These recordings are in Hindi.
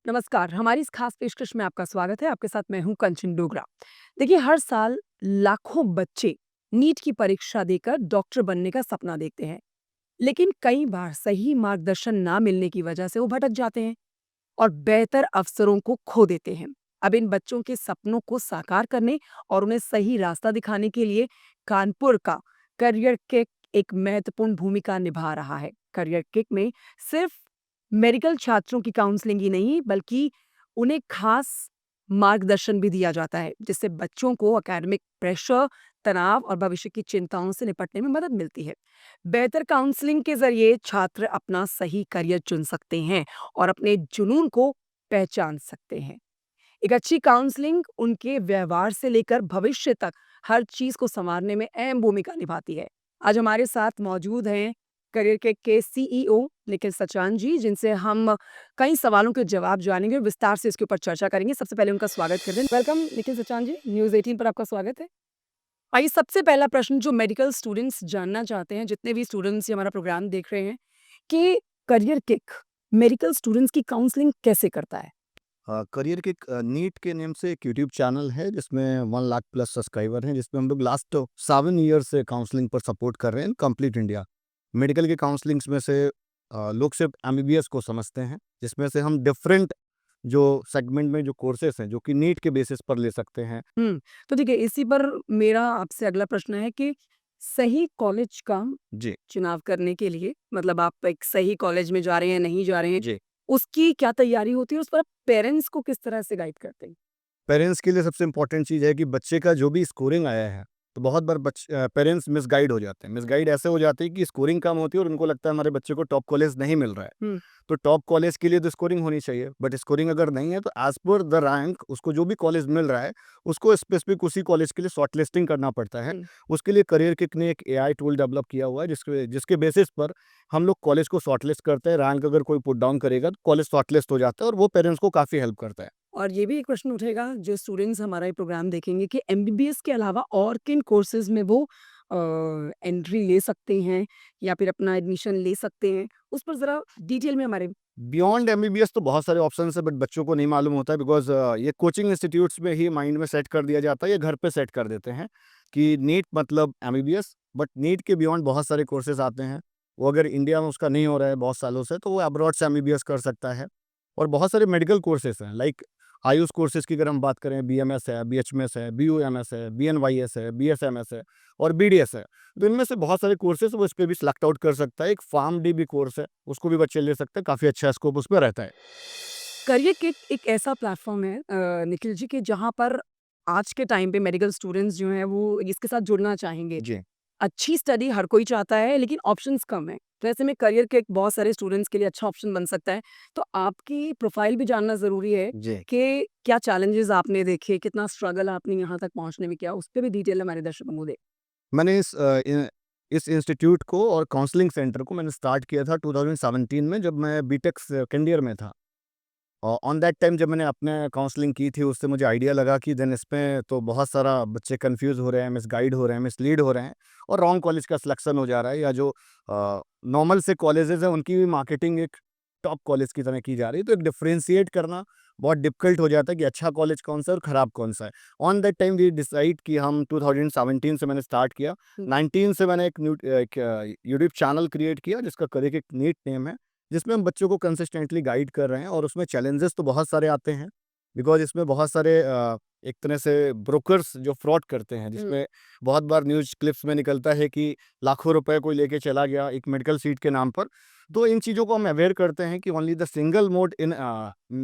नमस्कार, हमारी इस खास पेशकश में आपका स्वागत है। आपके साथ मैं हूँ कंचन डोगरा। देखिए, हर साल लाखों बच्चे नीट की परीक्षा देकर डॉक्टर बनने का सपना देखते हैं, लेकिन कई बार सही मार्गदर्शन ना मिलने की वजह से वो भटक जाते हैं और बेहतर अवसरों को खो देते हैं। अब इन बच्चों के सपनों को साकार करने और उन्हें सही रास्ता दिखाने के लिए कानपुर का करियर किक एक महत्वपूर्ण भूमिका निभा रहा है। करियर किक में सिर्फ मेडिकल छात्रों की काउंसलिंग ही नहीं, बल्कि उन्हें खास मार्गदर्शन भी दिया जाता है, जिससे बच्चों को एकेडमिक प्रेशर, तनाव और भविष्य की चिंताओं से निपटने में मदद मिलती है। बेहतर काउंसलिंग के जरिए छात्र अपना सही करियर चुन सकते हैं और अपने जुनून को पहचान सकते हैं। एक अच्छी काउंसलिंग उनके व्यवहार से लेकर भविष्य तक हर चीज को संवारने में अहम भूमिका निभाती है। आज हमारे साथ मौजूद हैं करियर के सीईओ निखिल सचान जी, जिनसे हम कई सवालों के जवाब जानेंगे और विस्तार से इसके ऊपर चर्चा करेंगे। सबसे पहले उनका स्वागत कर दें। वेलकम निखिल सचान जी, न्यूज़ 18 पर आपका स्वागत है। आइए, सबसे पहला प्रश्न जो मेडिकल स्टूडेंट्स जानना चाहते हैं, जितने भी स्टूडेंट्स ये हमारा प्रोग्राम देख रहे हैं, कि करियर किक मेडिकल स्टूडेंट्स की काउंसलिंग कैसे करता है? करियर के नीट के नेम से एक यूट्यूब चैनल है जिसमें 1 लाख प्लस सब्सक्राइबर हैं, जिसमें हम लोग लास्ट 7 ईयर से काउंसलिंग पर सपोर्ट कर रहे हैं कंप्लीट इंडिया। मेडिकल के काउंसलिंग्स में से लोग सिर्फ एमबीबीएस को समझते हैं, जिसमें से हम डिफरेंट जो सेगमेंट में जो कोर्सेस हैं जो कि नीट के बेसिस पर ले सकते हैं। तो देखिए, इसी पर मेरा आपसे अगला प्रश्न है कि सही कॉलेज का जी। चुनाव करने के लिए, मतलब आप एक सही कॉलेज में जा रहे हैं, नहीं जा रहे हैं, जी। उसकी क्या तैयारी होती है? उस पर आप पेरेंट्स को किस तरह से गाइड करते हैं? पेरेंट्स के लिए सबसे इम्पोर्टेंट चीज़ है कि बच्चे का जो भी स्कोरिंग आया है, तो बहुत बार पेरेंट्स मिसगाइड हो जाते हैं। मिसगाइड ऐसे हो जाते हैं कि स्कोरिंग कम होती है और उनको लगता है हमारे बच्चे को टॉप कॉलेज नहीं मिल रहा है। हुँ, तो टॉप कॉलेज के लिए तो स्कोरिंग होनी चाहिए, बट स्कोरिंग अगर नहीं है तो एज़ पर द रैंक उसको जो भी कॉलेज मिल रहा है, उसको स्पेसिफिक उसी कॉलेज के लिए शॉर्टलिस्टिंग करना पड़ता है। हुँ। उसके लिए करियर किक ने एक एआई टूल डेवलप किया हुआ है जिसके जिसके बेसिस पर हम लोग कॉलेज को शॉर्टलिस्ट करते हैं। रैंक अगर कोई पुट डाउन करेगा तो कॉलेज शॉर्टलिस्ट हो जाता है और वो पेरेंट्स को काफ़ी हेल्प करता है। और ये भी एक प्रश्न उठेगा, जो स्टूडेंट्स हमारा ये प्रोग्राम देखेंगे, कि एमबीबीएस के अलावा और किन कोर्सेज़ में वो एंट्री ले सकते हैं या फिर अपना एडमिशन ले सकते हैं? उस पर ज़रा डिटेल में हमारे। बियॉन्ड एमबीबीएस तो बहुत सारे ऑप्शंस है, बट बच्चों को नहीं मालूम होता है बिकॉज़ ये कोचिंग इंस्टीट्यूट्स में ही माइंड में सेट कर दिया जाता है या घर पे सेट कर देते हैं कि नीट मतलब एमबीबीएस। बट नीट के बियॉन्ड बहुत सारे कोर्सेज आते हैं। वो अगर इंडिया में उसका नहीं हो रहा है बहुत सालों से, तो वो अब्रॉड से एमबीबीएस कर सकता है। और बहुत सारे मेडिकल कोर्सेज हैं, लाइक आयुष कोर्सेज की अगर हम बात करें, बीएमएस है, बीएचएमएस है, बीयूएमएस है, बीएनवाईएस है, बीएसएमएस है और बीडीएस है। तो इनमें से बहुत सारे कोर्सेज़ वो इस पे भी सिलेक्ट आउट कर सकता है। एक फार्म डी भी कोर्स है, उसको भी बच्चे ले सकते हैं, काफ़ी अच्छा स्कोप उसमें रहता है। करियर किट एक ऐसा प्लेटफ़ॉर्म है निखिल जी, कि जहाँ पर आज के टाइम पे मेडिकल स्टूडेंट्स जो हैं वो इसके साथ जुड़ना चाहेंगे। जी। अच्छी स्टडी हर कोई चाहता है, लेकिन ऑप्शंस कम हैं। तो ऐसे में करियर किट बहुत सारे स्टूडेंट्स के लिए अच्छा ऑप्शन बन सकता है। तो आपकी प्रोफ़ाइल भी जानना ज़रूरी है जी। कि क्या चैलेंजेज़ आपने देखे, कितना स्ट्रगल आपने यहाँ तक पहुँचने में किया, उस पे भी डिटेल हमारे दर्शकों को दें। मैंने इस इंस्टीट्यूट को और काउंसलिंग सेंटर को मैंने स्टार्ट किया था 2017 में, जब मैं बीटेक सेकंड ईयर में था। और ऑन दैट टाइम जब मैंने अपने काउंसलिंग की थी, उससे मुझे आइडिया लगा कि देन इसमें तो बहुत सारा बच्चे कंफ्यूज हो रहे हैं, मिसगाइड हो रहे हैं, मिसलीड हो रहे हैं और रॉन्ग कॉलेज का सिलेक्शन हो जा रहा है, या जो नॉर्मल से कॉलेजेस हैं उनकी भी मार्केटिंग एक टॉप कॉलेज की तरह की जा रही है। तो एक डिफरेंशिएट करना बहुत डिफिकल्ट हो जाता है कि अच्छा कॉलेज कौन सा है और ख़राब कौन सा है। On that time we decide कि हम 2017 से मैंने स्टार्ट किया। हुँ। 19 से मैंने एक यूट्यूब चैनल क्रिएट किया जिसका करियर एक नीट नेम है, जिसमें हम बच्चों को कंसिस्टेंटली गाइड कर रहे हैं। और उसमें चैलेंजेस तो बहुत सारे आते हैं, बिकॉज़ इसमें बहुत सारे एक तरह से ब्रोकर्स जो फ्रॉड करते हैं, हुँ। जिसमें बहुत बार न्यूज़ क्लिप्स में निकलता है कि लाखों रुपए कोई लेके चला गया एक मेडिकल सीट के नाम पर। तो इन चीज़ों को हम अवेयर करते हैं कि only the single mode in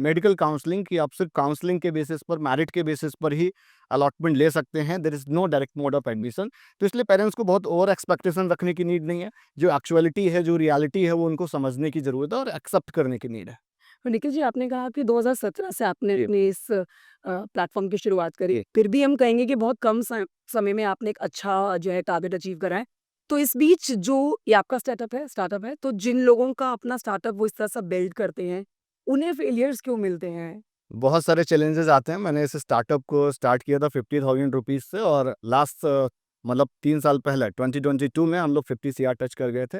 medical counselling, कि आप सिर्फ काउंसलिंग के बेसिस पर, मेरिट के बेसिस पर ही अलॉटमेंट ले सकते हैं। There is no direct mode of admission. तो इसलिए पेरेंट्स को बहुत ओवर एक्सपेक्टेशन रखने की नीड नहीं है। जो एक्चुअलिटी है, जो रियलिटी है, वो उनको समझने की ज़रूरत है और एक्सेप्ट करने की नीड है। तो निखिल जी, आपने कहा कि 2017 से आपने जी। अपने इस प्लेटफ़ॉर्म की शुरुआत करी। जी। फिर भी हम कहेंगे कि बहुत कम समय में आपने एक अच्छा जो है टारगेट अचीव करा है। तो इस बीच जो ये आपका स्टार्टअप है, तो जिन लोगों का अपना स्टार्टअप वो इस तरह से बिल्ड करते हैं, उन्हें फेलियर्स क्यों मिलते हैं? बहुत सारे चैलेंजेस आते हैं। मैंने इस स्टार्टअप को स्टार्ट किया था 50,000 रुपीज़ से, और लास्ट मतलब 3 साल पहले 2022 में हम लोग 50 सीआर टच कर गए थे।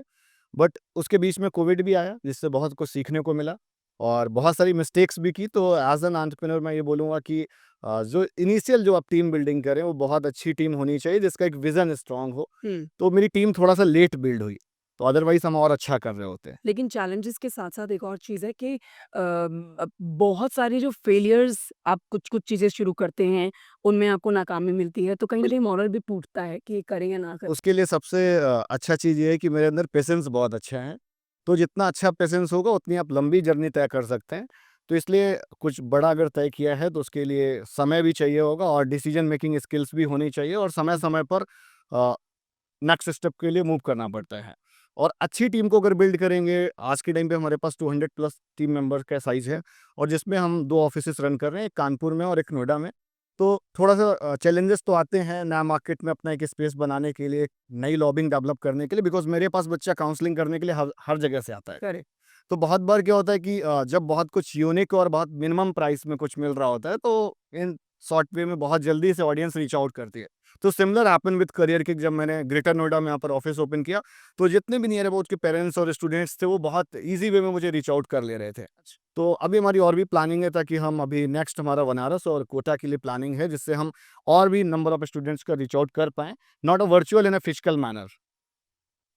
बट उसके बीच में कोविड भी आया, जिससे बहुत कुछ सीखने को मिला। और बहुत सारी मिस्टेक्स भी की। तो एज एन एंटरप्रेन्योर मैं ये बोलूँगा कि जो इनिशियल जो आप टीम बिल्डिंग करें वो बहुत अच्छी टीम होनी चाहिए जिसका एक विजन स्ट्रांग हो। हम्म। तो मेरी टीम थोड़ा सा लेट बिल्ड हुई, तो अदरवाइज हम और अच्छा कर रहे होते। लेकिन चैलेंजेस के साथ-साथ एक और चीज़ है कि बहुत सारी जो फेलियर्स आप कुछ-कुछ चीज़ें शुरू करते हैं, उनमें आपको नाकामी मिलती है, तो कहीं न कहीं मोरल भी टूटता है कि करें या ना करें। उसके लिए सबसे अच्छा चीज़ ये है कि मेरे अंदर पेशेंस बहुत अच्छा है। तो जितना अच्छा पेशेंस होगा उतनी आप लंबी जर्नी तय कर सकते हैं। तो इसलिए कुछ बड़ा अगर तय किया है तो उसके लिए समय भी चाहिए होगा और डिसीजन मेकिंग स्किल्स भी होनी चाहिए और समय-समय पर अ, नेक्स्ट स्टेप के लिए मूव करना पड़ता है। और अच्छी टीम को अगर बिल्ड करेंगे, आज के टाइम पे हमारे पास 200 प्लस टीम मेंबर का साइज़ है और जिसमें हम 2 ऑफिसेस रन कर रहे हैं, एक कानपुर में और एक नोएडा में। तो थोड़ा-सा चैलेंजेस तो आते हैं नया मार्केट में अपना एक स्पेस बनाने के लिए, एक नई लॉबिंग डेवलप करने के लिए, बिकॉज़ मेरे पास बच्चा काउंसलिंग करने के लिए हर हर जगह से आता है। करेक्ट। तो बहुत बार क्या होता है कि जब बहुत कुछ यूनिक और बहुत मिनिमम प्राइस में कुछ मिल रहा होता है, तो इन शॉर्ट वे में बहुत जल्दी से ऑडियंस रीच आउट करती है। तो similar happen with career kick, जब मैंने ग्रेटर नोएडा में यहाँ पर ऑफिस ओपन किया, तो जितने भी नियर अबाउट के पेरेंट्स और स्टूडेंट्स थे, वो बहुत ईज़ी वे में मुझे रीच आउट कर ले रहे थे। तो अभी हमारी और भी प्लानिंग है, ताकि हम अभी नेक्स्ट हमारा बनारस और कोटा के लिए प्लानिंग है, जिससे हम और भी नंबर ऑफ स्टूडेंट्स का रीच आउट कर पाएँ, not a virtual in a physical manner.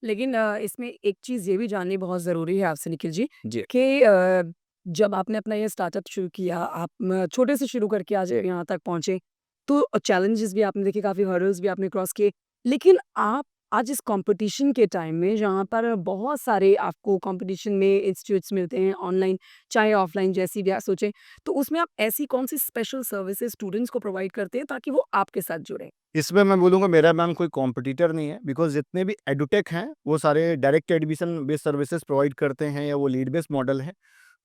लेकिन इसमें एक चीज़ ये भी जाननी बहुत ज़रूरी है आपसे निखिल जी जी। कि जब आपने अपना ये स्टार्टअप शुरू किया, आप छोटे से शुरू करके आज यहाँ तक पहुँचे, तो चैलेंजेस भी आपने देखे, काफ़ी हर्डल्स भी आपने क्रॉस किए। लेकिन आप आज इस कॉम्पिटिशन के टाइम में जहाँ पर बहुत सारे आपको कॉम्पिटिशन में इंस्टीट्यूट्स मिलते हैं ऑनलाइन, चाहे ऑफलाइन जैसी भी आप सोचें, तो उसमें आप ऐसी कौन-सी स्पेशल सर्विसेज़ स्टूडेंट्स को प्रोवाइड करते हैं ताकि वो आपके साथ जुड़ें? इसमें मैं बोलूँगा मेरा मैम कोई कॉम्पिटिटर नहीं है, बिकॉज़ जितने भी एडुटेक हैं, वो सारे direct admission based services provide करते हैं या वो लीड बेस्ड मॉडल है।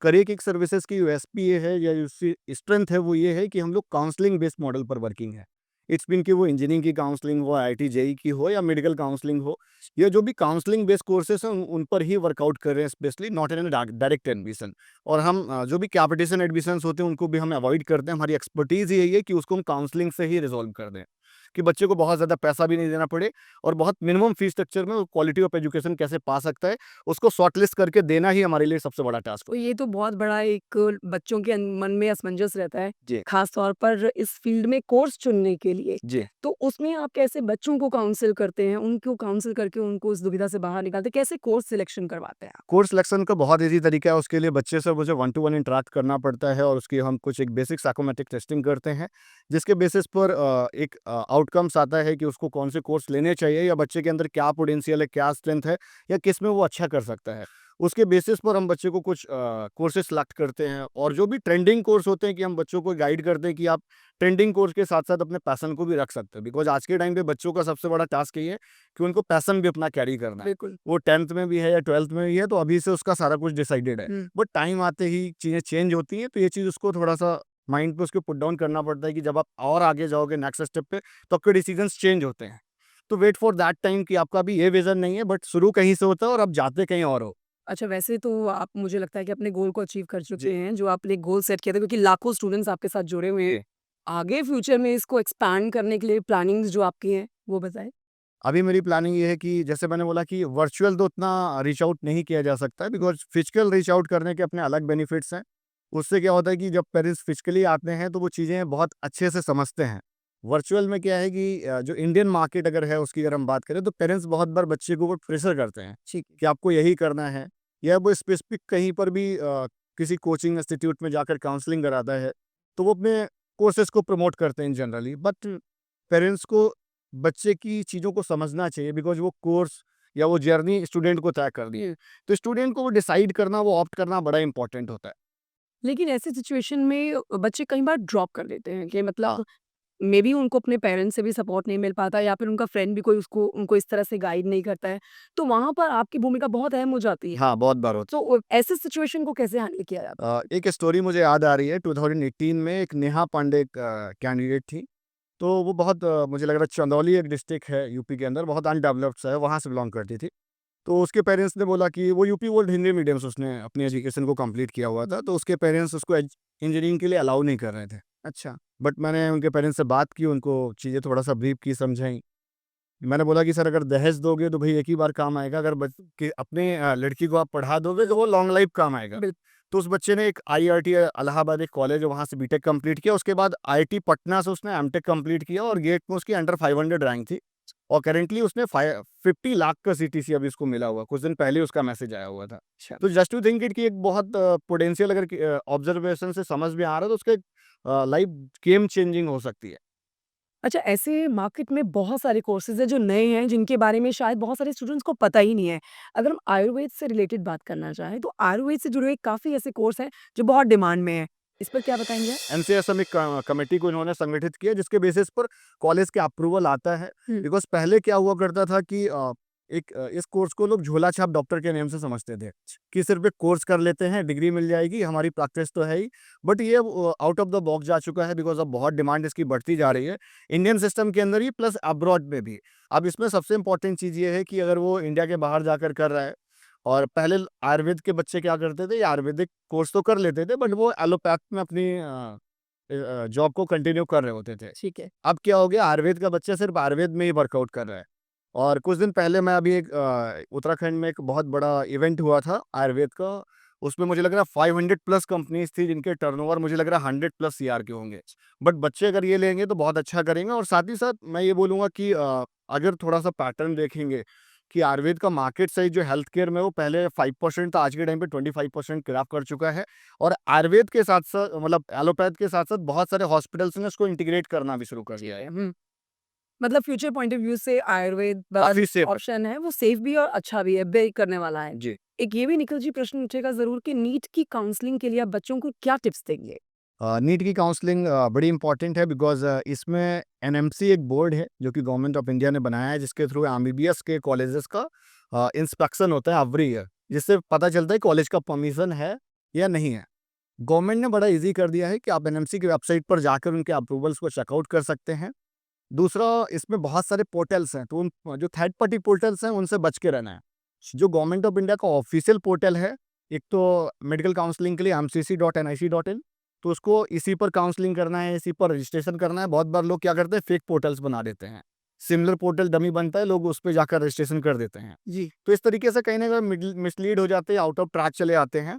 करियर किक सर्विसेज़ की यूएसपी ये है या उसकी स्ट्रेंथ है, वो ये है कि हम लोग काउंसलिंग बेस्ड मॉडल पर वर्किंग है। इट्स मीन कि वो इंजीनियरिंग की काउंसलिंग हो, आईआईटी जेईई की हो या मेडिकल काउंसलिंग हो, या जो भी काउंसलिंग बेस्ड कोर्सेज़ हैं उन पर ही वर्कआउट कर रहे हैं, specially not in direct admission. और हम जो भी कैपिटेशन एडमिशन्स होते हैं उनको भी हम अवॉइड करते हैं। हमारी एक्सपर्टीज़ यही है कि उसको हम काउंसलिंग से ही रिज़ॉल्व कर दें, कि बच्चे को बहुत ज़्यादा पैसा भी नहीं देना पड़े और बहुत मिनिमम फीस स्ट्रक्चर में वो क्वालिटी ऑफ एजुकेशन कैसे पा सकता है, उसको शॉर्टलिस्ट करके देना ही हमारे लिए सबसे बड़ा टास्क तो होता है। ये तो बहुत बड़ा एक बच्चों के मन में असमंजस रहता है, जी, खास तौर पर इस फील्ड में कोर्स चुनने के लिए। जी। तो उसमें आप कैसे बच्चों को काउंसल करते हैं? उनको काउंसल करके उनको उस दुविधा से बाहर निकालते हैं? कैसे कोर्स सिलेक्शन करवाते हैं आप? कोर्स सिलेक्शन का बहुत ईज़ी तरीका है, उसके लिए बच्चे से मुझे वन टू वन इंटरैक्ट करना पड़ता है और उसकी हम कुछ एक बेसिक साइकोमेट्रिक टेस्टिंग करते हैं, जिसके बेसिस पर एक आउटकम्स आता है कि उसको कौन से कोर्स लेने चाहिए या बच्चे के अंदर क्या पोटेंशियल है, क्या स्ट्रेंथ है या किस में वो अच्छा कर सकता है। उसके बेसिस पर हम बच्चे को कुछ कोर्सेज़ सेलेक्ट करते हैं और जो भी ट्रेंडिंग कोर्स होते हैं कि हम बच्चों को गाइड करते हैं कि आप ट्रेंडिंग कोर्स के साथ-साथ अपने पैशन को भी रख सकते हैं। बिकॉज़ आज के टाइम पे बच्चों का सबसे बड़ा टास्क यही है कि उनको पैशन भी अपना कैरी करना है। बिल्कुल। वो 10th में भी है या 12th में भी है, तो अभी से उसका सारा कुछ डिसाइडेड है। हुँ। बट टाइम आते ही चीज़ें चेंज होती हैं, तो ये चीज़ उसको थोड़ा-सा माइंड पे उसको पुट डाउन करना पड़ता है कि जब आप और आगे जाओगे नेक्स्ट स्टेप पे, तो आपके डिसीजंस चेंज होते हैं। तो वेट फॉर दैट टाइम कि आपका अभी ये विज़न नहीं है, बट शुरू कहीं से होता है और आप जाते कहीं और हो। अच्छा, वैसे तो आप मुझे लगता है कि अपने गोल को अचीव कर जी, चुके हैं, जो आपने गोल सेट किया था क्योंकि लाखों स्टूडेंट्स आपके साथ जुड़े हुए हैं। जी। आगे फ्यूचर में इसको एक्सपैंड करने के लिए प्लानिंग्स जो आपकी हैं, वो बताएँ? अभी मेरी प्लानिंग ये है कि जैसे मैंने बोला कि वर्चुअल तो उतना रीच आउट नहीं किया जा सकता है, बिकॉज़ फिजिकल रीच आउट करने के अपने अलग बेनिफिट्स हैं। उससे क्या होता है कि जब पेरेंट्स फिजिकली आते हैं तो वो चीज़ें बहुत अच्छे से समझते हैं। वर्चुअल में क्या है कि जो इंडियन मार्केट अगर है उसकी अगर हम बात करें, तो पेरेंट्स बहुत बार बच्चे को वो प्रेशर करते हैं ठीक है। कि आपको यही करना है, या वो स्पेसिफिक कहीं पर भी किसी कोचिंग इंस्टीट्यूट में जाकर काउंसलिंग कराता है, तो वो अपने कोर्सेज़ को प्रमोट करते हैं इन जनरली। बट पेरेंट्स को बच्चे की चीज़ों को समझना चाहिए, बिकॉज़ वो कोर्स या वो जर्नी स्टूडेंट को तय करनी है। तो स्टूडेंट को वो डिसाइड करना, वो ऑप्ट करना बड़ा इम्पोर्टेंट होता है। लेकिन ऐसी सिचुएशन में बच्चे कई बार ड्रॉप कर देते हैं कि हाँ, मतलब मेबी उनको अपने पेरेंट्स से भी सपोर्ट नहीं मिल पाता या फिर उनका फ्रेंड भी कोई उसको उनको इस तरह से गाइड नहीं करता है। तो वहाँ पर आपकी भूमिका बहुत अहम हो जाती है। हाँ, बहुत बार होता है। तो ऐसे सिचुएशन को कैसे हैंडल किया जाता है? एक स्टोरी मुझे याद आ रही है, 2018 में एक नेहा पांडे एक कैंडिडेट थी। तो वो बहुत मुझे लग रहा है चंदौली एक डिस्ट्रिक्ट है यूपी के अंदर, बहुत अनडेवलप्ड सा है, वहाँ से बिलॉन्ग करती थी। तो उसके पेरेंट्स ने बोला कि वो यूपी वर्ल्ड हिंदी मीडियम से उसने अपनी एजुकेशन को कंप्लीट किया हुआ था, तो उसके पेरेंट्स उसको इंजीनियरिंग के लिए अलाउ नहीं कर रहे थे। अच्छा। बट मैंने उनके पेरेंट्स से बात की, उनको चीज़ें थोड़ा-सा ब्रीफ की, समझाई। मैंने बोला कि सर अगर दहेज दोगे तो भई एक ही बार काम आएगा, अगर बच कि अपने लड़की को आप पढ़ा दोगे तो वो लॉन्ग लाइफ काम आएगा। बिल्कुल। तो उस बच्चे ने एक आईआईटी इलाहाबाद एक कॉलेज है वहाँ से बीटेक कंप्लीट किया, उसके बाद आईआईटी पटना से उसने एमटेक कंप्लीट किया और गेट में उसकी अंडर 500 रैंक थी और करेंटली उसने 50 लाख का सीटीसी अभी उसको मिला हुआ, कुछ दिन पहले उसका मैसेज आया हुआ था। अच्छा। तो जस्ट टू थिंक इट कि एक बहुत पोटेंशियल अगर ऑब्जर्वेशन से समझ में आ रहा है तो उसके लाइफ गेम चेंजिंग हो सकती है। अच्छा, ऐसे मार्केट में बहुत सारे कोर्सेज़ हैं जो नए हैं, जिनके बारे में शायद बहुत सारे स्टूडेंट्स को पता ही नहीं है। अगर हम आयुर्वेद से रिलेटेड बात करना चाहें, तो आयुर्वेद से जुड़े हुए काफ़ी ऐसे कोर्स हैं, जो बहुत डिमांड में हैं। इस पर क्या बताएँगे आप? एनसीएसएम एक कमेटी को इन्होंने संगठित किया जिसके बेसिस पर कॉलेज के अप्रूवल आता है। हुँ। बिकॉज़ पहले क्या हुआ करता था कि इस कोर्स को लोग झोला छाप डॉक्टर के नेम से समझते थे, कि सिर्फ़ एक कोर्स कर लेते हैं, डिग्री मिल जाएगी, हमारी प्रैक्टिस तो है ही। बट ये अब आउट ऑफ द बॉक्स जा चुका है बिकॉज़ अब बहुत डिमांड इसकी बढ़ती जा रही है, इंडियन सिस्टम के अंदर ही प्लस अब्रॉड में भी। अब इसमें सबसे इम्पोर्टेंट चीज़ ये है कि अगर वो इंडिया के बाहर जाकर कर रहा है और पहले आयुर्वेद के बच्चे क्या करते थे, ये आयुर्वेदिक कोर्स तो कर लेते थे बट वो एलोपैथ में अपनी जॉब को कंटिन्यू कर रहे होते थे। ठीक है। अब क्या हो गया, आयुर्वेद का बच्चा सिर्फ आयुर्वेद में ही वर्कआउट कर रहा है। और कुछ दिन पहले मैं अभी एक उत्तराखंड में एक बहुत बड़ा इवेंट हुआ था आयुर्वेद का, उसमें मुझे लग रहा है 500 प्लस कंपनीज थी जिनके टर्नओवर मुझे लग रहा है 100 प्लस सीआर के होंगे। बट बच्चे अगर ये लेंगे तो बहुत अच्छा करेंगे और साथ ही साथ मैं ये बोलूँगा कि अगर थोड़ा-सा पैटर्न देखेंगे कि आयुर्वेद का मार्केट साइज़ जो हेल्थ केयर में वो पहले 5% था, आज के टाइम पे 25% क्रैक कर चुका है। और आयुर्वेद के साथ-साथ मतलब एलोपैथ के साथ-साथ बहुत सारे हॉस्पिटल्स ने इसको इंटीग्रेट करना भी शुरू कर दिया है। हुँ। मतलब फ्यूचर पॉइंट ऑफ व्यू से आयुर्वेद काफ़ी सेफ है। ऑप्शन है, वो सेफ भी है और अच्छा भी है, बिल्ड करने वाला है। जी। एक ये भी निखिल जी प्रश्न उठेगा ज़रूर कि नीट की काउंसलिंग के लिए आप बच्चों को क्या टिप्स देंगे? नीट की काउंसलिंग बड़ी इंपॉर्टेंट है बिकॉज़ इसमें एनएमसी एक बोर्ड है जो कि गवर्नमेंट ऑफ इंडिया ने बनाया है जिसके थ्रू एमबीबीएस के कॉलेजेस का इंस्पेक्शन होता है एवरी ईयर, जिससे पता चलता है कॉलेज का परमिशन है या नहीं है। गवर्नमेंट ने बड़ा ईज़ी कर दिया है कि आप एनएमसी की वेबसाइट पर जाकर उनके अप्रूवल्स को चेकआउट कर सकते हैं। दूसरा, इसमें बहुत सारे पोर्टल्स हैं, तो उन जो थर्ड पार्टी पोर्टल्स हैं, उनसे बच के रहना है। जो गवर्नमेंट ऑफ इंडिया का ऑफ़िशियल पोर्टल है, एक तो मेडिकल काउंसलिंग के लिए mcc.nic.in, तो उसको इसी पर काउंसलिंग करना है, इसी पर रजिस्ट्रेशन करना है। बहुत बार लोग क्या करते हैं, फेक पोर्टल्स बना देते हैं। सिमिलर पोर्टल डमी बनता है, लोग उस पे जाकर रजिस्ट्रेशन कर देते हैं। जी। तो इस तरीके से कहीं न कहीं मिसलीड हो जाते हैं, आउट ऑफ ट्रैक चले आते हैं।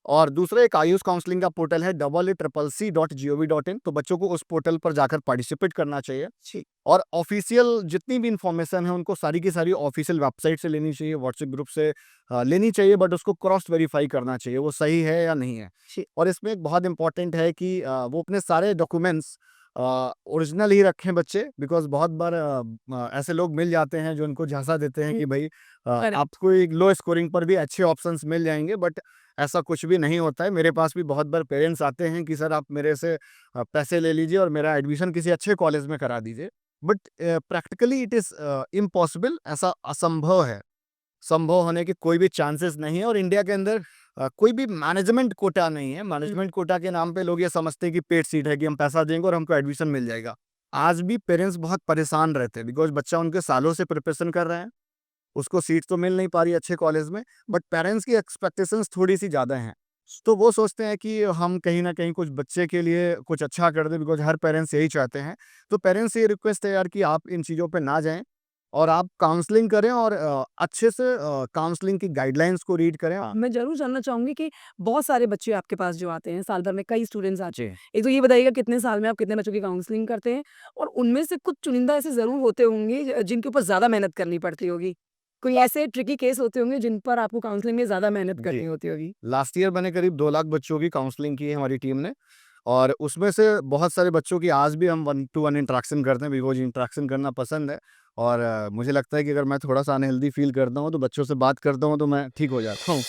और दूसरा एक आयुष काउंसलिंग का पोर्टल है AACC.gov.in, तो बच्चों को उस पोर्टल पर जाकर पार्टिसिपेट करना चाहिए। जी। और ऑफिशियल जितनी भी इंफॉर्मेशन है उनको सारी की सारी ऑफिशियल वेबसाइट से लेनी चाहिए, व्हाट्सएप ग्रुप से लेनी चाहिए, बट उसको क्रॉस वेरीफाई करना चाहिए वो सही है या नहीं है। जी। और इसमें एक बहुत इंपॉर्टेंट है कि वो अपने सारे डॉक्यूमेंट्स ओरिजिनल ही रखें बच्चे, बिकॉज बहुत बार ऐसे लोग मिल जाते हैं जो उनको झांसा देते हैं हुँ, कि भाई करेक्ट। आपको एक लो स्कोरिंग पर भी अच्छे ऑप्शंस मिल जाएंगे, बट ऐसा कुछ भी नहीं होता है। मेरे पास भी बहुत बार पेरेंट्स आते हैं कि सर आप मेरे से पैसे ले लीजिए और मेरा एडमिशन किसी अच्छे कॉलेज में करा दीजिए, but practically it is impossible, ऐसा असंभव है। संभव होने के कोई भी चांसेस नहीं है और इंडिया के अंदर कोई भी मैनेजमेंट कोटा नहीं है। हुँ। मैनेजमेंट कोटा के नाम पे लोग ये समझते हैं कि पेड सीट है कि हम पैसा देंगे और हमको एडमिशन मिल जाएगा। आज भी पेरेंट्स बहुत परेशान रहते हैं बिकॉज़ बच्चा उनके सालों से प्रिपरेशन कर रहे हैं, उसको सीट तो मिल नहीं पा रही अच्छे कॉलेज में, बट पेरेंट्स की एक्सपेक्टेशंस थोड़ी-सी ज़्यादा हैं। तो वो सोचते हैं कि हम कहीं न कहीं कुछ बच्चे के लिए कुछ अच्छा कर दें, बिकॉज़ हर पेरेंट्स यही चाहते हैं। तो पेरेंट्स से ये रिक्वेस्ट है यार कि आप इन चीज़ों पे ना जाएँ और आप काउंसलिंग करें और अच्छे से काउंसलिंग की गाइडलाइंस को रीड करें। मैं ज़रूर जानना चाहूँगी कि बहुत सारे बच्चे आपके पास जो आते हैं, साल भर में कई स्टूडेंट्स आते जी। हैं। एक तो ये बताइएगा कितने साल में आप कितने बच्चों की काउंसलिंग करते हैं? और उनमें से कुछ चुनिंदा ऐसे ज़रूर होते होंगे जिनके ऊपर ज़्यादा मेहनत करनी पड़ती होगी। कोई ऐसे ट्रिकी केस होते होंगे जिन पर आपको काउंसलिंग में ज़्यादा मेहनत जी। करनी होती होगी? लास्ट ईयर मैंने करीब 2 लाख बच्चों की काउंसलिंग की है हमारी टीम ने और उसमें से बहुत सारे बच्चों की आज भी हम 1 टू 1 इंटरेक्शन करते हैं, बिकॉज़ इंटरेक्शन करना पसंद है। और मुझे लगता है कि अगर मैं थोड़ा-सा अनहेल्दी फ़ील करता हूँ, तो बच्चों से बात करता हूँ, तो मैं ठीक हो जाता हूँ।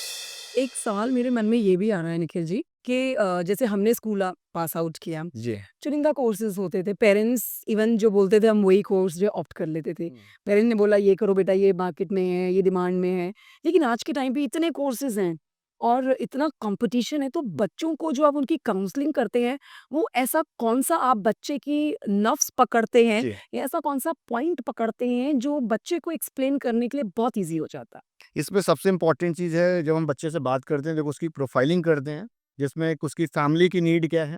एक सवाल मेरे मन में ये भी आ रहा है निखिल जी कि जैसे हमने स्कूल पास आउट किया, जी। चुनिंदा कोर्सेज़ होते थे, पेरेंट्स इवन जो बोलते थे हम वही कोर्स जो ऑप्ट कर लेते थे। हुँ। पेरेंट्स ने बोला ये करो बेटा, ये मार्केट में है, ये डिमांड में है। लेकिन आज के टाइम पे इतने कोर्सेज़ हैं और इतना कॉम्पिटिशन है, तो बच्चों को जो आप उनकी काउंसलिंग करते हैं, वो ऐसा कौन-सा आप बच्चे की नब्ज़ पकड़ते हैं जी। या ऐसा कौन-सा पॉइंट पकड़ते हैं जो बच्चे को एक्सप्लेन करने के लिए बहुत ईज़ी हो जाता है? इसमें सबसे इम्पोर्टेंट चीज़ है, जब हम बच्चे से बात करते हैं, देखो उसकी प्रोफाइलिंग करते हैं, जिसमें एक उसकी फैमिली की नीड क्या है,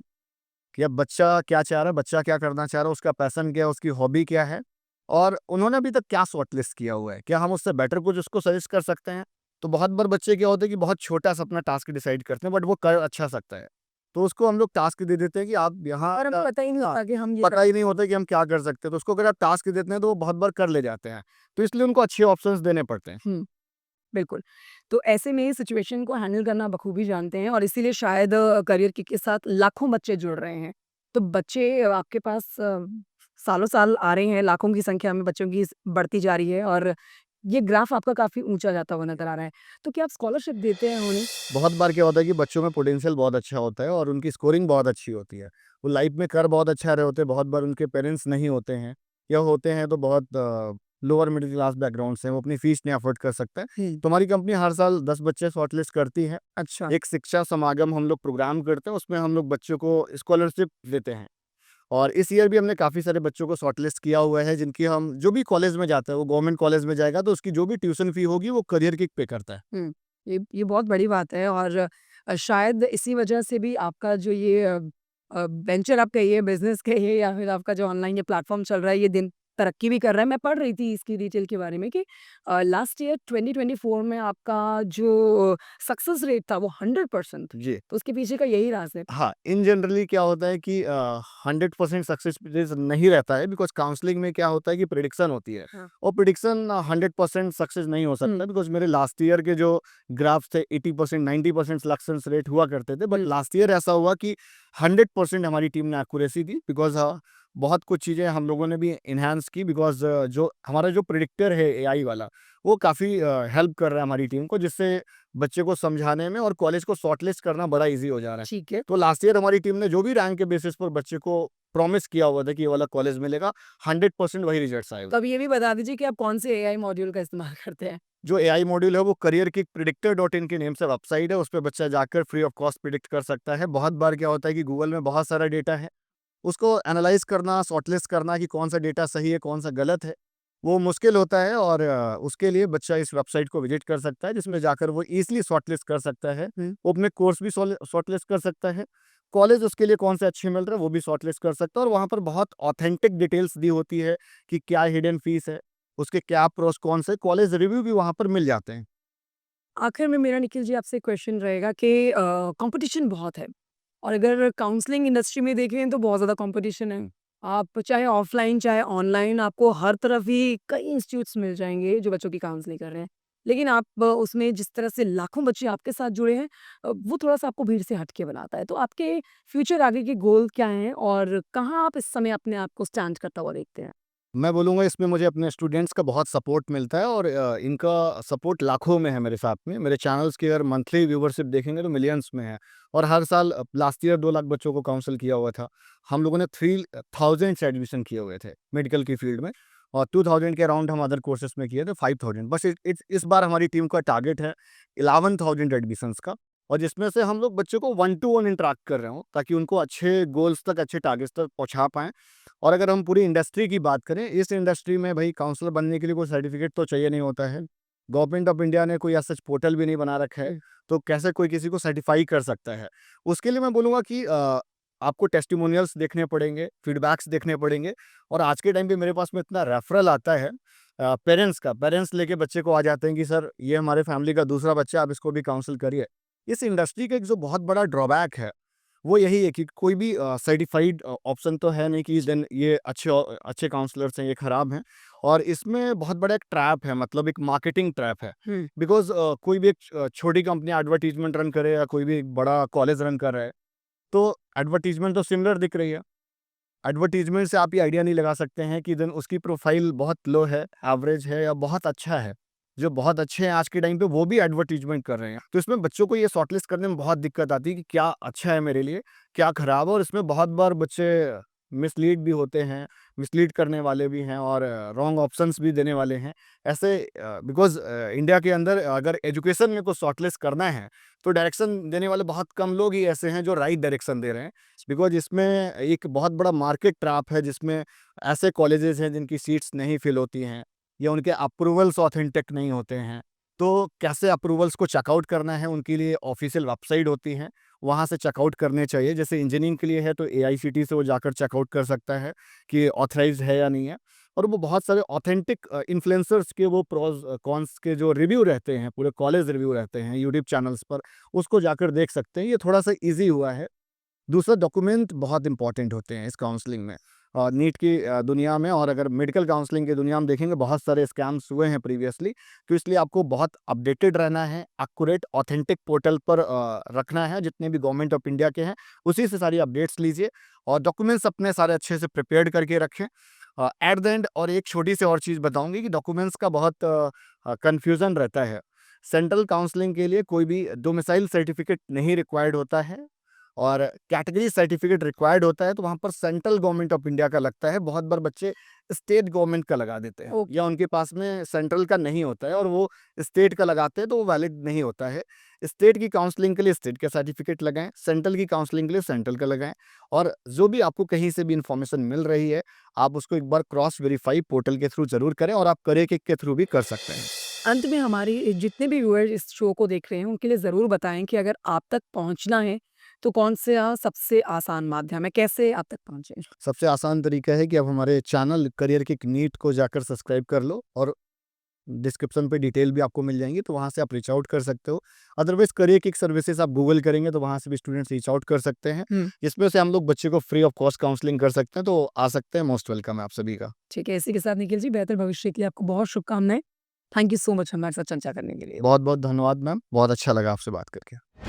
कि अब बच्चा क्या चाह रहा है, बच्चा क्या करना चाह रहा है, उसका पैशन क्या है, उसकी हॉबी क्या है और उन्होंने अभी तक क्या शॉर्टलिस्ट किया हुआ है। क्या हम उससे बेटर कुछ उसको सजेस्ट कर सकते हैं? तो बहुत बार बच्चे क्या होता है कि बहुत छोटा-सा अपना टास्क डिसाइड करते हैं बट वो कर अच्छा सकता है। तो उसको हम लोग टास्क दे देते हैं कि आप यहाँ और हमें पता ही नहीं हाँ, होता कि हम ये पता ही नहीं होता कि हम क्या कर सकते हैं। तो उसको अगर आप टास्क देते हैं तो वो बहुत बार कर ले जाते हैं। तो इसलिए उनको अच्छे ऑप्शंस देने पड़ते हैं। हुँ, बिल्कुल। तो ऐसे में सिचुएशन को हैंडल करना बखूबी जानते हैं और इसीलिए शायद करियर किक के साथ लाखों बच्चे जुड़ रहे हैं। तो बच्चे आपके पास सालों-साल आ रहे हैं, लाखों की संख्या में बच्चों की बढ़ती जा रही है और ये ग्राफ आपका काफ़ी ऊँचा जाता हुआ नज़र आ रहा है। तो क्या आप स्कॉलरशिप देते हैं उन्हें? बहुत बार क्या होता है कि बच्चों में पोटेंशियल बहुत अच्छा होता है और उनकी स्कोरिंग बहुत अच्छी होती है। वो लाइफ में कर बहुत अच्छा रहे होते हैं, बहुत बार उनके पेरेंट्स नहीं होते हैं या होते हैं तो बहुत लोअर मिडिल क्लास बैकग्राउंड से हैं, वो अपनी फीस नहीं अफोर्ड कर सकते हैं। हुँ। तो हमारी कंपनी हर साल 10 बच्चे शॉर्टलिस्ट करती है। अच्छा। एक शिक्षा समागम हम लोग प्रोग्राम करते हैं, उसमें हम लोग बच्चों को स्कॉलरशिप देते हैं। और इस ईयर भी हमने काफ़ी सारे बच्चों को शॉर्टलिस्ट किया हुआ है, जिनकी हम जो भी कॉलेज में जाता है, वो गवर्नमेंट कॉलेज में जाएगा तो उसकी जो भी ट्यूशन फी होगी वो करियर किक पे करता है। हुँ। ये बहुत बड़ी बात है और शायद इसी वजह से भी आपका जो ये वेंचर आप कहिए, बिज़नेस कहिए या फिर आपका जो ऑनलाइन ये प्लेटफ़ॉर्म चल रहा है, ये दिन तरक्की भी कर रहा है। मैं पढ़ रही थी इसकी डिटेल के बारे में कि लास्ट ईयर 2024 में आपका जो सक्सेस रेट था, वो 100% जी। तो उसके पीछे का यही राज़ है। हाँ, इन जनरली क्या होता है कि 100% सक्सेस रेट नहीं रहता है बिकॉज़ काउंसलिंग में क्या होता है कि प्रेडिक्शन होती है हाँ। और प्रेडिक्शन 100% सक्सेस नहीं हो हुँ, सकता बिकॉज़ मेरे लास्ट ईयर के जो ग्राफ्स थे 80% 90% सक्सेस रेट हुआ करते थे बट हुँ। लास्ट ईयर ऐसा हुआ कि 100% हमारी टीम ने एक्यूरेसी दी बिकॉज़ बहुत कुछ चीज़ें हम लोगों ने भी एनहांस की बिकॉज़ जो हमारा जो प्रेडिक्टर है एआई वाला, वो काफ़ी हेल्प कर रहा है हमारी टीम को जिससे बच्चे को समझाने में और कॉलेज को शॉर्टलिस्ट करना बड़ा ईज़ी हो जा रहा है। ठीक है। तो लास्ट ईयर हमारी टीम ने जो भी रैंक के बेसिस पर बच्चे को प्रॉमिस किया हुआ था कि ये वाला कॉलेज मिलेगा, 100% वही रिजल्ट्स आए। तो अब ये भी बता दीजिए कि आप कौन से एआई मॉड्यूल का इस्तेमाल करते हैं? जो एआई मॉड्यूल है वो career kick predictor dot in के नेम से वेबसाइट है, उस पे बच्चा जाकर फ्री ऑफ कॉस्ट प्रेडिक्ट कर सकता है। बहुत बार क्या होता है कि गूगल में बहुत सारा डेटा है, उसको एनालाइज़ करना, शॉर्टलिस्ट करना कि कौन-सा डेटा सही है, कौन-सा गलत है, वो मुश्किल होता है और उसके लिए बच्चा इस वेबसाइट को विज़िट कर सकता है, जिसमें जाकर वो ईज़िली शॉर्टलिस्ट कर सकता है। हुँ। वो अपने कोर्स भी शॉर्टलिस्ट कर सकता है, कॉलेज उसके लिए कौन से अच्छे मिल रहे हैं, वो भी शॉर्टलिस्ट कर सकता है और वहाँ पर बहुत ऑथेंटिक डिटेल्स दी होती है कि क्या हिडन फीस है, उसके क्या प्रोस कॉन्स है, कॉलेज रिव्यू भी वहाँ पर मिल जाते हैं। आखिर में मेरा निखिल जी आपसे क्वेश्चन रहेगा कि कंपटीशन बहुत है और अगर काउंसलिंग इंडस्ट्री में देखें तो बहुत ज़्यादा कंपटीशन है। आप चाहे ऑफलाइन चाहे ऑनलाइन आपको हर तरफ ही कई इंस्टीट्यूट्स मिल जाएँगे जो बच्चों की काउंसलिंग कर रहे हैं। लेकिन आप उसमें जिस तरह से लाखों बच्चे आपके साथ जुड़े हैं वो थोड़ा-सा आपको भीड़ से हट के बनाता है। तो आपके फ्यूचर आगे के गोल क्या हैं और कहाँ आप इस समय अपने आप को स्टैंड करता हुआ देखते हैं? मैं बोलूँगा इसमें मुझे अपने स्टूडेंट्स का बहुत सपोर्ट मिलता है और इनका सपोर्ट लाखों में है मेरे साथ में। मेरे चैनल्स की अगर मंथली व्यूवरशिप देखेंगे तो मिलियंस में है और हर साल लास्ट ईयर 2 लाख बच्चों को काउंसल किया हुआ था। हम लोगों ने 3000 से एडमिशन किए हुए थे मेडिकल की फील्ड में और 2000 के अराउंड हम अदर कोर्सेज़ में किए थे 5000 बस इस बार हमारी टीम का टारगेट है 11000 एडमिशन्स का और जिसमें से हम लोग बच्चों को 1 टू 1 इंटरैक्ट कर रहे हों ताकि उनको अच्छे गोल्स तक, अच्छे टारगेट्स तक पहुँचा पाएँ। और अगर हम पूरी इंडस्ट्री की बात करें, इस इंडस्ट्री में भई काउंसलर बनने के लिए कोई सर्टिफ़िकेट तो चाहिए नहीं होता है। गवर्नमेंट ऑफ इंडिया ने कोई ऐसा पोर्टल भी नहीं बना रखा है, हुँ। तो कैसे कोई किसी को सर्टिफ़ाई कर सकता है? उसके लिए मैं बोलूँगा कि आपको टेस्टिमोनियल्स देखने पड़ेंगे, फीडबैक्स देखने पड़ेंगे और आज के टाइम पे मेरे पास में इतना रेफरल आता है पेरेंट्स लेके बच्चे को आ जाते हैं कि सर ये हमारे फैमिली का दूसरा बच्चा है, आप इसको भी काउंसल करिए। इस इंडस्ट्री का एक जो बहुत बड़ा ड्रॉबैक है वो यही है कि कोई भी सर्टिफाइड ऑप्शन तो है नहीं कि देन ये अच्छे काउंसलर्स हैं, ये खराब हैं और इसमें बहुत बड़ा एक ट्रैप है मतलब एक मार्केटिंग ट्रैप है। हुँ। बिकॉज़ कोई भी एक छोटी कंपनी एडवर्टाइज़मेंट रन करे या कोई भी एक बड़ा कॉलेज रन कर रहा है, तो एडवर्टाइज़मेंट तो सिमिलर दिख रही है। एडवर्टाइज़मेंट से आप ये आइडिया नहीं लगा सकते हैं कि देन उसकी प्रोफ़ाइल बहुत लो है, एवरेज है या बहुत अच्छा है। जो बहुत अच्छे हैं आज के टाइम पे वो भी एडवर्टाइज़मेंट कर रहे हैं। तो इसमें बच्चों को ये शॉर्टलिस्ट करने में बहुत दिक्कत आती है कि क्या अच्छा है मेरे लिए, क्या खराब है और इसमें बहुत बार बच्चे मिसलीड भी होते हैं, मिसलीड करने वाले भी हैं और रॉन्ग ऑप्शंस भी देने वाले हैं। ऐसे बिकॉज़ इंडिया के अंदर अगर एजुकेशन में कुछ शॉर्टलिस्ट करना है, तो डायरेक्शन देने वाले बहुत कम लोग ही ऐसे हैं जो राइट डायरेक्शन दे रहे हैं। बिकॉज़ इसमें एक बहुत बड़ा मार्केट ट्रैप है जिसमें ऐसे कॉलेजेस हैं जिनकी सीट्स नहीं फिल होती हैं या उनके अप्रूवल्स ऑथेंटिक नहीं होते हैं। तो कैसे अप्रूवल्स को चेकआउट करना है उनके लिए ऑफ़िशियल वेबसाइट होती हैं, वहाँ से चेकआउट करने चाहिए। जैसे इंजीनियरिंग के लिए है तो एआईसीटी से वो जाकर चेकआउट कर सकता है कि ऑथराइज़्ड है या नहीं है। और वो बहुत सारे ऑथेंटिक इन्फ्लुएंसर्स के वो प्रोज कॉन्स के जो रिव्यू रहते हैं, पूरे कॉलेज रिव्यू रहते हैं यूट्यूब चैनल्स पर, उसको जाकर देख सकते हैं। ये थोड़ा सा ईजी हुआ है। दूसरा, डॉक्यूमेंट बहुत इंपॉर्टेंट होते हैं इस काउंसलिंग में। नीट की दुनिया में और अगर मेडिकल काउंसलिंग की दुनिया में देखेंगे, बहुत सारे स्कैम्स हुए हैं प्रीवियसली, तो इसलिए आपको बहुत अपडेटेड रहना है, एक्यूरेट ऑथेंटिक पोर्टल पर रखना है जितने भी गवर्नमेंट ऑफ इंडिया के हैं, उसी से सारी अपडेट्स लीजिए और डॉक्यूमेंट्स अपने सारे अच्छे से प्रिपेयर्ड करके रखें। एट द एंड और एक छोटी सी और चीज़ बताऊंगी कि डॉक्यूमेंट्स का बहुत कन्फ्यूज़न रहता है। सेंट्रल काउंसलिंग के लिए कोई भी डोमिसाइल सर्टिफिकेट नहीं रिक्वायर्ड होता है और कैटेगरी सर्टिफिकेट रिक्वायर्ड होता है, तो वहाँ पर सेंट्रल गवर्नमेंट ऑफ इंडिया का लगता है। बहुत बार बच्चे स्टेट गवर्नमेंट का लगा देते हैं ओके। या उनके पास में सेंट्रल का नहीं होता है और वो स्टेट का लगाते हैं, तो वो वैलिड नहीं होता है। स्टेट की काउंसलिंग के लिए स्टेट का सर्टिफिकेट लगाएं, सेंट्रल की काउंसलिंग के लिए सेंट्रल का लगाएं। और जो भी आपको कहीं से भी इंफॉर्मेशन मिल रही है, आप उसको एक बार क्रॉस वेरीफाई पोर्टल के थ्रू जरूर करें और आप करियर किक के थ्रू भी कर सकते हैं। अंत में हमारी जितने भी व्यूअर्स इस शो को देख रहे हैं उनके लिए ज़रूर बताएं कि अगर आप तक पहुंचना है तो कौन सा सबसे आसान माध्यम है, कैसे आप तक पहुंचे? सबसे आसान तरीका है कि आप हमारे चैनल करियर किक नीट को जाकर सब्सक्राइब कर लो और डिस्क्रिप्शन पे डिटेल भी आपको मिल जाएंगी, तो वहाँ से आप रीच आउट कर सकते हो। अदरवाइज करियर किक सर्विसेज आप गूगल करेंगे तो वहाँ से भी स्टूडेंट्स रीच आउट कर सकते हैं, हम्म। जिसमें से हम लोग बच्चे को फ्री ऑफ कॉस्ट काउंसलिंग कर सकते हैं। तो आ सकते हैं, मोस्ट वेलकम है आप सभी का। ठीक है, इसी के साथ निखिल जी बेहतर भविष्य के लिए आपको बहुत शुभकामनाएं। थैंक यू सो मच हमारे साथ चर्चा करने के लिए। बहुत बहुत धन्यवाद मैम, बहुत अच्छा लगा आपसे बात करके।